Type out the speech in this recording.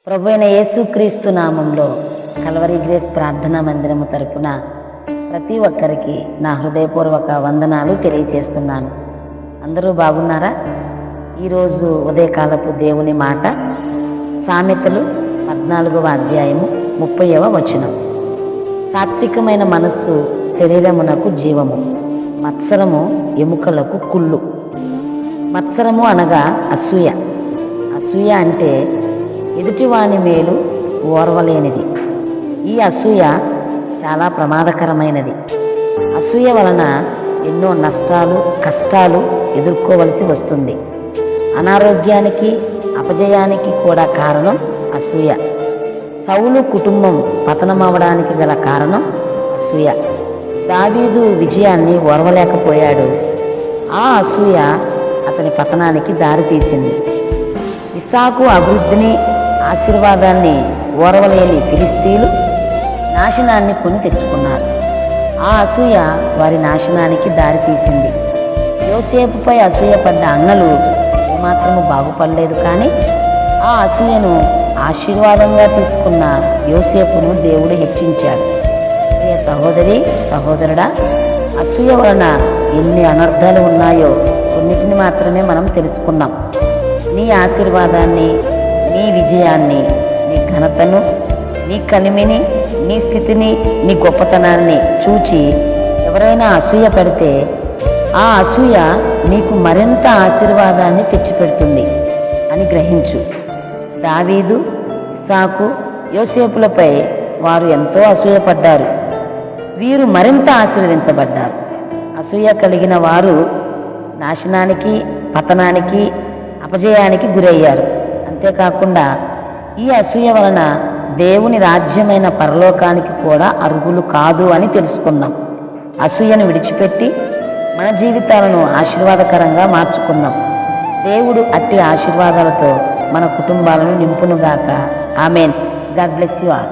ప్రభువైన యేసుక్రీస్తు నామంలో కల్వరి గ్రేస్ ప్రార్థనా మందిరము తరపున ప్రతి ఒక్కరికి నా హృదయపూర్వక వందనాలు తెలియచేస్తున్నాను. అందరూ బాగున్నారా? ఈరోజు ఉదయకాలపు దేవుని మాట సామెతలు 14వ అధ్యాయము 30వ వచనం. సాత్వికమైన మనస్సు శరీరమునకు జీవము, మత్సరము ఎముకలకు కుళ్ళు. మత్సరము అనగా అసూయ. అసూయ అంటే ఎదుటివాని మేలు ఓర్వలేనిది. ఈ అసూయ చాలా ప్రమాదకరమైనది. అసూయ వలన ఎన్నో నష్టాలు, కష్టాలు ఎదుర్కోవలసి వస్తుంది. అనారోగ్యానికి, అపజయానికి కూడా కారణం అసూయ. సౌలు కుటుంబం పతనమవడానికి గల కారణం అసూయ. దావీదు విజయాన్ని ఓర్వలేకపోయాడు. ఆ అసూయ అతని పతనానికి దారితీసింది. ఇస్సాకు అభివృద్ధిని, ఆశీర్వాదాన్ని ఓర్వలేని ఫిలిస్తీయులు నాశనాన్ని కొని తెచ్చుకున్నారు. ఆ అసూయ వారి నాశనానికి దారితీసింది. యోసేపుపై అసూయపడ్డ అన్నలు ఏమాత్రము బాగుపడలేదు. కానీ ఆ అసూయను ఆశీర్వాదంగా తీసుకున్న యోసేపును దేవుడు హెచ్చించాడు. ప్రియ సహోదరి, సహోదరుడా, అసూయ వలన ఎన్ని అనర్థాలు ఉన్నాయో కొన్నిటిని మాత్రమే మనం తెలుసుకున్నాం. నీ ఆశీర్వాదాన్ని, నీ విజయాన్ని, నీ ఘనతను, నీ కలిమిని, నీ స్థితిని, నీ గొప్పతనాన్ని చూచి ఎవరైనా అసూయ పడితే ఆ అసూయ నీకు మరింత ఆశీర్వాదాన్ని తెచ్చిపెడుతుంది అని గ్రహించు. దావీదు, ఇస్సాకు, యోసేపులపై వారు ఎంతో అసూయపడ్డారు. వీరు మరింత ఆశీర్వదించబడ్డారు. అసూయ కలిగిన వారు నాశనానికి, పతనానికి, అపజయానికి గురయ్యారు. అంతేకాకుండా ఈ అసూయ వలన దేవుని రాజ్యమైన పరలోకానికి కూడా అర్హులు కాదు అని తెలుసుకుందాం. అసూయను విడిచిపెట్టి మన జీవితాలను ఆశీర్వాదకరంగా మార్చుకుందాం. దేవుడు అట్టి ఆశీర్వాదాలతో మన కుటుంబాలను నింపునుగాక. Amen. God bless you all.